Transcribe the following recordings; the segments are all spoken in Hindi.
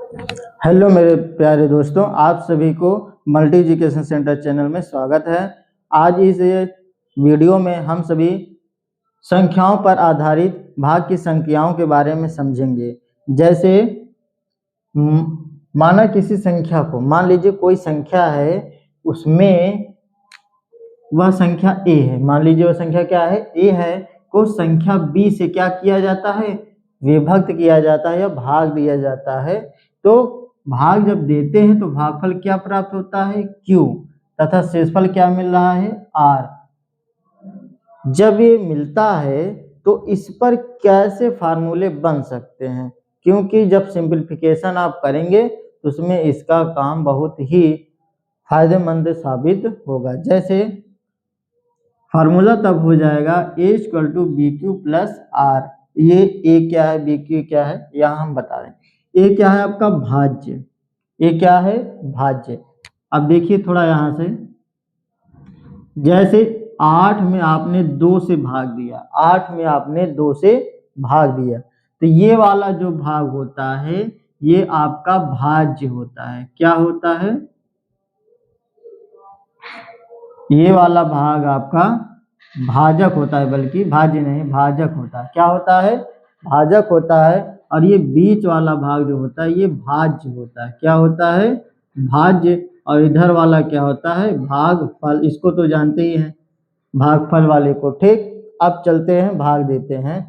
हेलो मेरे प्यारे दोस्तों, आप सभी को मल्टी एजुकेशन सेंटर चैनल में स्वागत है। आज इस वीडियो में हम सभी संख्याओं पर आधारित भाग की संख्याओं के बारे में समझेंगे। जैसे माना किसी संख्या को, मान लीजिए कोई संख्या है, उसमें वह संख्या a है, मान लीजिए वह संख्या क्या है, a है, को संख्या b से क्या किया जाता है, विभक्त किया जाता है या भाग दिया जाता है। तो भाग जब देते हैं तो भागफल क्या प्राप्त होता है, q, तथा शेषफल क्या मिल रहा है, r। जब ये मिलता है तो इस पर कैसे फार्मूले बन सकते हैं, क्योंकि जब सिंप्लीफिकेशन आप करेंगे तो उसमें इसका काम बहुत ही फायदेमंद साबित होगा। जैसे फार्मूला तब हो जाएगा a equal to B Q plus R. ये a क्या है, b क्यू क्या है, यहाँ हम बता रहे हैं। a क्या है आपका भाज्य, a क्या है भाज्य। अब देखिए थोड़ा यहाँ से, जैसे 8 में आपने 2 से भाग दिया, 8 में आपने 2 से भाग दिया, तो ये वाला जो भाग होता है ये आपका भाज्य होता है। क्या होता है, ये वाला भाग आपका भाजक होता है, बल्कि भाज्य नहीं भाजक होता है। क्या होता है, भाजक होता है। और ये बीच वाला भाग जो होता है ये भाज्य होता है। क्या होता है, भाज्य। और इधर वाला क्या होता है, भागफल। इसको तो जानते ही हैं, भागफल वाले को। ठीक, अब चलते हैं, भाग देते हैं।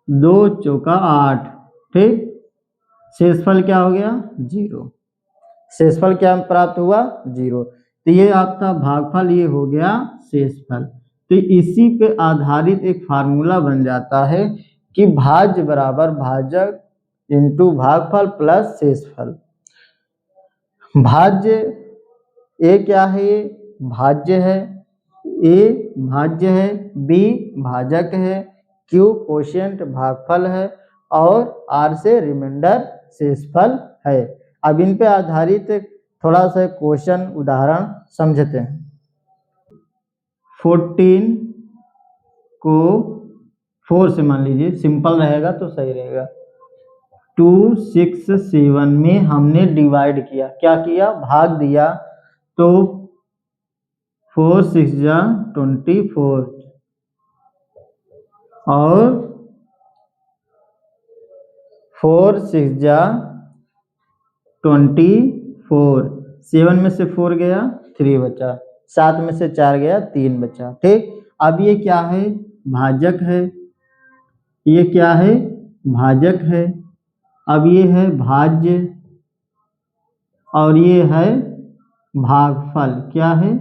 2 चौका 8, ठीक, शेषफल क्या हो गया, 0। शेषफल क्या प्राप्त हुआ, 0। तो ये आपका भागफल, ये हो गया शेषफल। तो इसी पे आधारित एक फार्मूला बन जाता है कि भाज्य बराबर भाजक इंटू भागफल प्लस शेषफल। भाज्य ए क्या है, ये भाज्य है, ए भाज्य है, बी भाजक है, क्यू कोशेंट भागफल है, और आर से रिमाइंडर शेषफल है। अब इन पे आधारित थोड़ा सा क्वेश्चन उदाहरण समझते हैं। 14 को 4 से मान लीजिए, सिंपल रहेगा तो सही रहेगा। 2 6 7 में हमने डिवाइड किया, क्या किया, भाग दिया। तो 4 6 जा 24 और 4 6 जा 24। 7 में से 4 गया, 3 बचा। 7 में से 4 गया, 3 बचा। ठीक, अब ये क्या है, भाजक है, ये क्या है, भाजक है। अब ये है भाज्य और ये है भागफल। क्या है,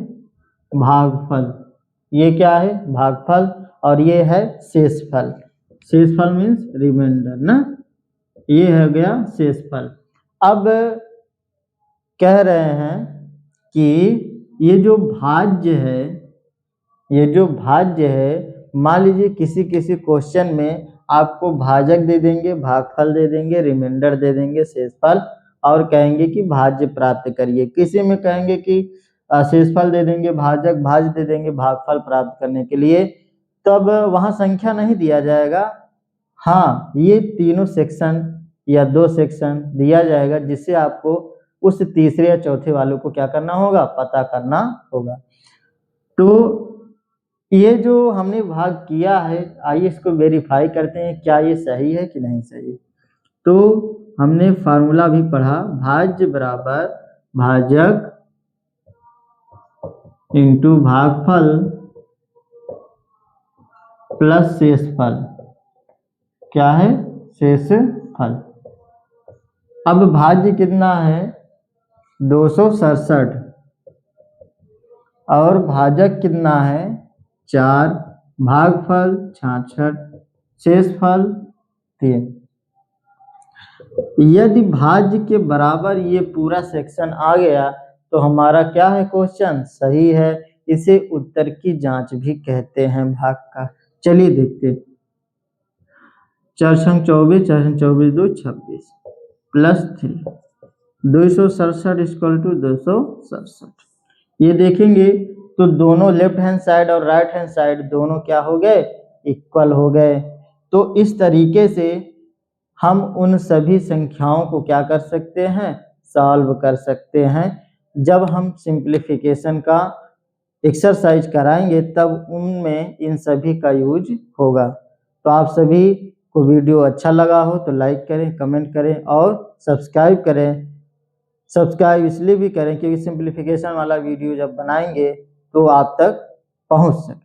भागफल। ये क्या है, भागफल, और ये है शेषफल। शेषफल मीन्स रिमाइंडर ना, ये हो गया शेषफल। अब कह रहे हैं कि ये जो भाज्य है, ये जो भाज्य है, मान लीजिए किसी किसी क्वेश्चन में आपको भाजक दे देंगे, भागफल दे देंगे, रिमाइंडर दे देंगे, शेषफल, और कहेंगे कि भाज्य प्राप्त करिए। किसी में कहेंगे कि शेषफल दे देंगे, भाजक भाज्य दे देंगे भागफल प्राप्त करने के लिए, तब वहां संख्या नहीं दिया जाएगा। हाँ, ये तीनों सेक्शन या 2 सेक्शन दिया जाएगा, जिससे आपको उस तीसरे या चौथे वालों को क्या करना होगा, पता करना होगा। तो ये जो हमने भाग किया है, आइए इसको वेरीफाई करते हैं, क्या ये सही है कि नहीं सही। तो हमने फार्मूला भी पढ़ा, भाज्य बराबर भाजक इंटू भागफल प्लस शेषफल। क्या है, शेषफल। अब भाज्य कितना है, 267, और भाजक कितना है, 4, भागफल 66, शेषफल 3। यदि भाज्य के बराबर ये पूरा सेक्शन आ गया तो हमारा क्या है, क्वेश्चन सही है। इसे उत्तर की जांच भी कहते हैं भाग का। चलिए देखते, 4 संग 24, 4 संग 24 2 26 प्लस 3, 267 इक्वल टू 267। ये देखेंगे तो दोनों लेफ्ट हैंड साइड और राइट हैंड साइड दोनों क्या हो गए, इक्वल हो गए। तो इस तरीके से हम उन सभी संख्याओं को क्या कर सकते हैं, सॉल्व कर सकते हैं। जब हम सिंप्लीफिकेशन का एक्सरसाइज कराएंगे तब उनमें इन सभी का यूज होगा। तो आप सभी को वीडियो अच्छा लगा हो तो लाइक करें, कमेंट करें और सब्सक्राइब करें। सब्सक्राइब इसलिए भी करें क्योंकि सिंप्लीफिकेशन वाला वीडियो जब बनाएंगे तो आप तक पहुंच सके।